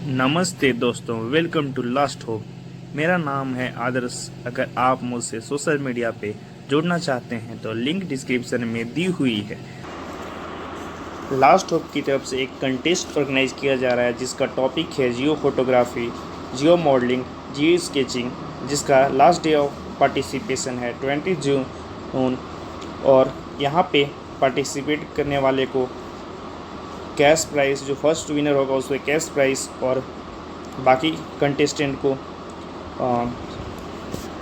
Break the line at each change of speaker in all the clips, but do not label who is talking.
नमस्ते दोस्तों, welcome to last hope. मेरा नाम है आदर्श। अगर आप मुझसे सोशल मीडिया पे जुड़ना चाहते हैं तो लिंक डिस्क्रिप्शन में दी हुई है। लास्ट होप की तरफ से एक कंटेस्ट ऑर्गेनाइज किया जा रहा है जिसका टॉपिक है जियो फोटोग्राफी, जियो मॉडलिंग, जियो स्केचिंग, जिसका लास्ट डे ऑफ पार्टिसिपेशन है 20 जून। और यहाँ पे पार्टिसिपेट करने वाले को कैश प्राइस, जो फर्स्ट विनर होगा उसको कैश प्राइस और बाकी कंटेस्टेंट को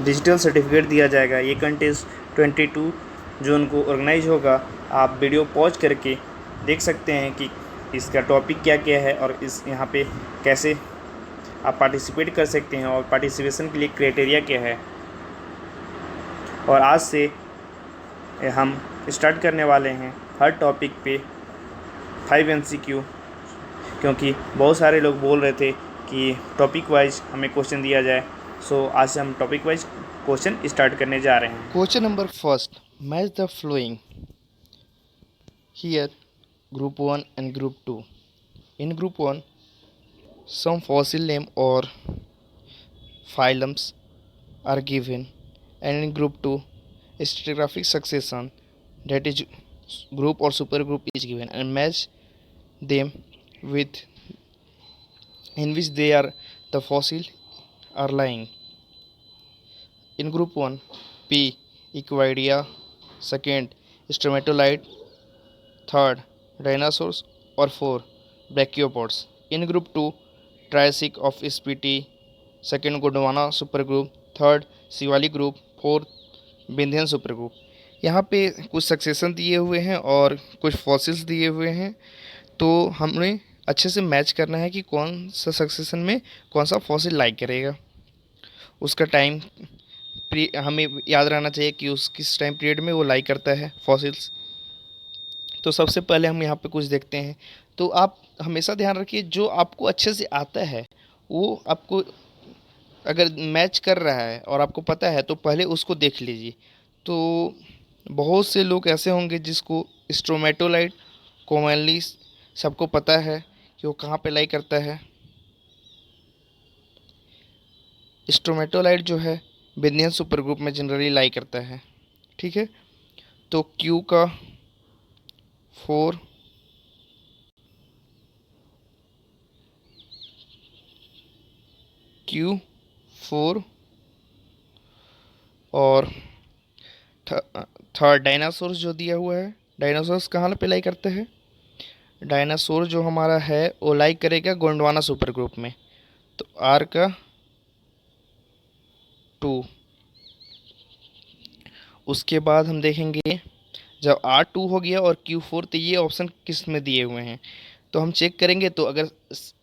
डिजिटल सर्टिफिकेट दिया जाएगा। ये कंटेस्ट 22 जून को ऑर्गेनाइज होगा। आप वीडियो पॉज करके देख सकते हैं कि इसका टॉपिक क्या क्या है और इस यहाँ पे कैसे आप पार्टिसिपेट कर सकते हैं और पार्टिसिपेशन के लिए क्राइटेरिया क्या है। और आज से हम स्टार्ट करने वाले हैं हर टॉपिक पे 5 MCQ, क्योंकि बहुत सारे लोग बोल रहे थे कि टॉपिक वाइज हमें क्वेश्चन दिया जाए। सो आज से हम टॉपिक वाइज क्वेश्चन स्टार्ट करने जा रहे हैं।
Question number first, match the following. Here, group 1 and group 2. In group 1, some fossil name or phylums are given, and in group 2, a stratigraphic succession, that is group or supergroup is given, and match them with in which they are the fossil are lying. In group 1, P. Equidia, second stromatolite, third dinosaurs, or 4 brachiopods. In group 2, Triassic of SPT, second Gondwana supergroup, third Shivalik group, fourth Vindhyan super group. यहाँ पे कुछ succession दिए हुए हैं और कुछ fossils दिए हुए हैं, तो हमने अच्छे से मैच करना है कि कौन सा सक्सेशन में कौन सा फॉसिल लाइक करेगा। उसका टाइम हमें याद रहना चाहिए कि उस किस टाइम पीरियड में वो लाइक करता है फॉसिल्स। तो सबसे पहले हम यहाँ पे कुछ देखते हैं। तो आप हमेशा ध्यान रखिए, जो आपको अच्छे से आता है वो आपको अगर मैच कर रहा है और आपको पता है तो पहले उसको देख लीजिए। तो बहुत से लोग ऐसे होंगे जिसको स्ट्रोमेटोलाइट कॉमनली सबको पता है कि वो कहाँ पे लाई करता है। स्ट्रोमेटोलाइट जो है बिंदियन सुपर ग्रुप में जनरली लाई करता है। ठीक है, तो क्यू का 4, Q4 और थर्ड डायनासोर्स जो दिया हुआ है। डायनासोर्स कहाँ पे लाई करते हैं? डायनासोर जो हमारा है वो लाइक करेगा गोंडवाना सुपर ग्रुप में, तो आर का 2। उसके बाद हम देखेंगे जब R2 हो गया और Q4, तो ये ऑप्शन किस में दिए हुए हैं तो हम चेक करेंगे। तो अगर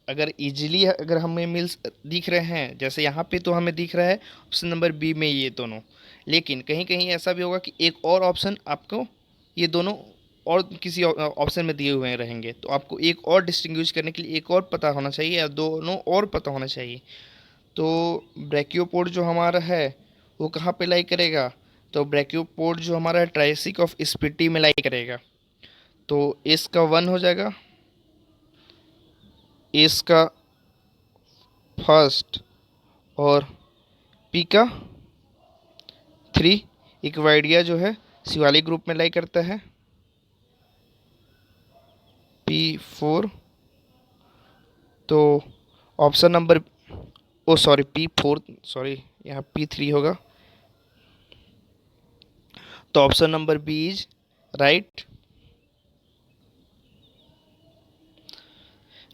अगर इजीली अगर हमें मिल्स दिख रहे हैं, जैसे यहाँ पे तो हमें दिख रहा है ऑप्शन नंबर बी में ये दोनों, लेकिन कहीं कहीं ऐसा भी होगा कि एक और ऑप्शन आपको ये दोनों और किसी ऑप्शन में दिए हुए रहेंगे, तो आपको एक और डिस्टिंग्विश करने के लिए एक और पता होना चाहिए या दोनों और पता होना चाहिए। तो ब्रैकियोपोड जो हमारा है वो कहाँ पे लाई करेगा? तो ब्रैकियोपोड जो हमारा है ट्राइसिक ऑफ स्पीटी में लाई करेगा। तो एस का 1 हो जाएगा, एस का फर्स्ट और पी का 3। इक्वाइडिया जो है शिवालिक ग्रुप में लाई करता है, P4। तो option number sorry P4, sorry यहाँ P3 होगा। तो option number B is right.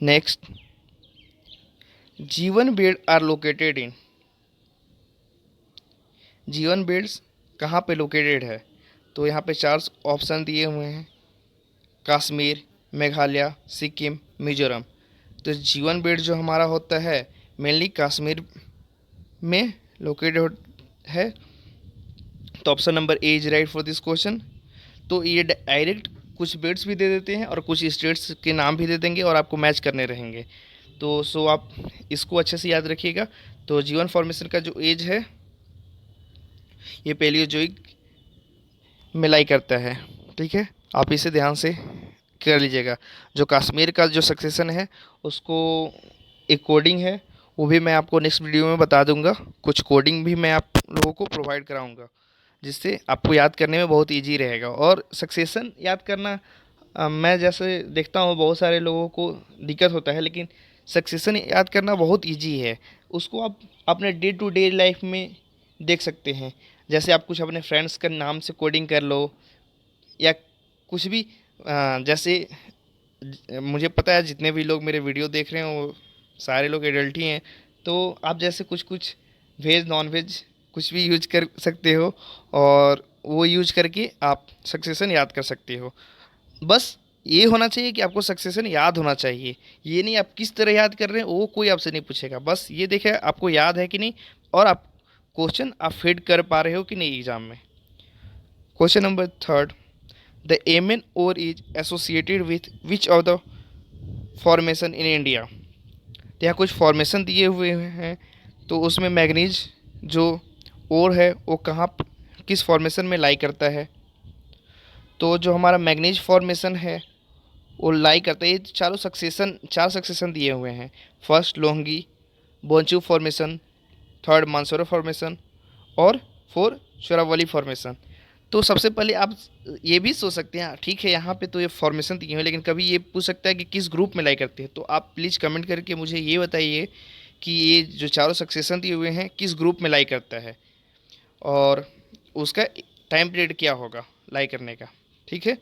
Next, जीवन बेड आर लोकेटेड इन, जीवन बेड्स कहाँ पे लोकेटेड है? तो यहाँ पे 4 ऑप्शन दिए हुए हैं, कश्मीर, मेघालय, सिक्किम, मिजोरम। तो जीवन बेड जो हमारा होता है मेनली कश्मीर में लोकेटेड है। तो option number A is right for this question. तो ये डायरेक्ट कुछ बेड्स भी दे देते हैं और कुछ स्टेट्स के नाम भी दे देंगे और आपको मैच करने रहेंगे। तो सो आप इसको अच्छे से याद रखिएगा। तो जीवन फॉर्मेशन का जो एज है ये पैलियोजोइक में लाई करता है। ठीक है, आप इसे ध्यान से कर लीजिएगा। जो कश्मीर का जो सक्सेशन है उसको एक कोडिंग है, वो भी मैं आपको नेक्स्ट वीडियो में बता दूंगा। कुछ कोडिंग भी मैं आप लोगों को प्रोवाइड कराऊंगा, जिससे आपको याद करने में बहुत ईजी रहेगा। और सक्सेशन याद करना मैं जैसे देखता हूँ बहुत सारे लोगों को दिक्कत होता है, लेकिन सक्सेशन याद करना बहुत ईजी है। उसको आप अपने डे टू डे लाइफ में देख सकते हैं। जैसे आप कुछ अपने फ्रेंड्स का नाम से कोडिंग कर लो, या कुछ भी जैसे मुझे पता है जितने भी लोग मेरे वीडियो देख रहे हैं वो सारे लोग एडल्ट ही हैं, तो आप जैसे कुछ कुछ वेज नॉन वेज कुछ भी यूज कर सकते हो, और वो यूज करके आप सक्सेशन याद कर सकते हो। बस ये होना चाहिए कि आपको सक्सेशन याद होना चाहिए। ये नहीं आप किस तरह याद कर रहे हैं वो कोई आपसे नहीं पूछेगा, बस ये देखे आपको याद है कि नहीं, और आप क्वेश्चन आप फिट कर पा रहे हो कि नहीं एग्जाम में। क्वेश्चन नंबर थर्ड, द एमन ore is associated with which of the formation in India. तो यहाँ कुछ फॉर्मेशन दिए हुए हैं, तो उसमें मैग्नीज जो ओर है वो कहाँ किस फॉर्मेशन में लाई करता है। तो जो हमारा मैग्नीज फॉर्मेशन है वो लाई करता है, ये चार सक्सेशन दिए हुए हैं। फर्स्ट लोंगी बोंचू फॉर्मेशन, थर्ड मानसरोवर फॉर्मेशन, और फोर चोरावली फॉर्मेशन। तो सबसे पहले आप ये भी सोच सकते हैं, ठीक है यहाँ पे तो ये फॉर्मेशन दिए हुए हैं, लेकिन कभी ये पूछ सकता है कि किस ग्रुप में लाई करते हैं। तो आप प्लीज़ कमेंट करके मुझे ये बताइए कि ये जो चारों सक्सेशन दिए हुए हैं किस ग्रुप में लाई करता है, और उसका टाइम पीरियड क्या होगा लाई करने का। ठीक है,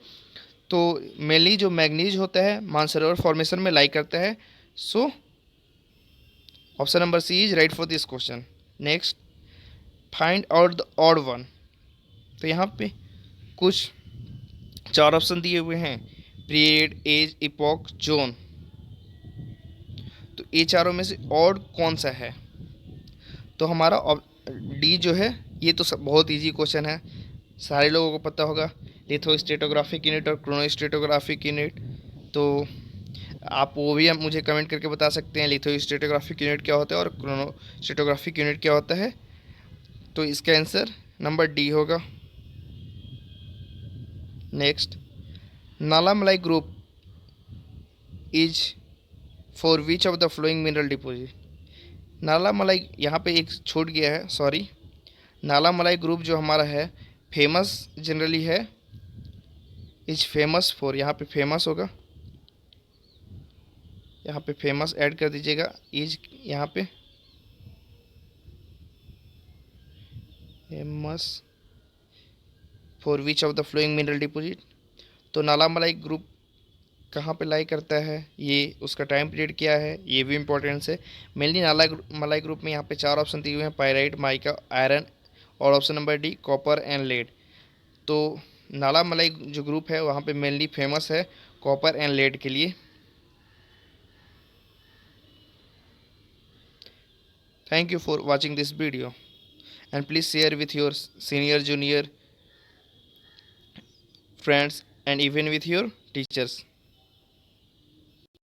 तो मेनली जो मैग्नीज होता है मानसरोवर फॉर्मेशन में लाई करता है। So option number C is right for this question. Next, find out the odd one. तो यहाँ पे कुछ चार ऑप्शन दिए हुए हैं, पीरियड, एज, इपॉक, जोन। तो ये चारों में से ऑड कौन सा है? तो हमारा डी जो है, ये तो बहुत इजी क्वेश्चन है, सारे लोगों को पता होगा, लिथोस्टेटोग्राफिक यूनिट और क्रोनोस्टेटोग्राफिक यूनिट। तो आप वो भी मुझे कमेंट करके बता सकते हैं लिथोस्टेटोग्राफिक यूनिट क्या होता है और क्रोनोस्टेटोग्राफिक यूनिट क्या होता है। तो इसका आंसर नंबर डी होगा। नेक्स्ट, नाला मलाई group is for which of the flowing mineral deposit. नाला मलाई यहाँ पे एक छूट गया है, सॉरी। नाला मलाई ग्रुप जो हमारा है फेमस जनरली है, इज फेमस फॉर, यहाँ पे फेमस होगा, यहाँ पे फेमस ऐड कर दीजिएगा, इज यहाँ पे famous for which of the flowing mineral deposit. तो नाला मलाई ग्रुप कहाँ पे लाई करता है, ये उसका टाइम पीरियड क्या है, ये भी इंपॉर्टेंस है। मेनली नाला मलाई ग्रुप में यहाँ पे चार ऑप्शन दिए हुए हैं, पायराइट, माइका, आयरन, और option number D copper and lead. तो नाला मलाई जो ग्रुप है वहाँ पे मेनली फेमस है कॉपर एंड लेड के लिए। Thank you for watching this video, and please share with your senior junior friends and even with your teachers.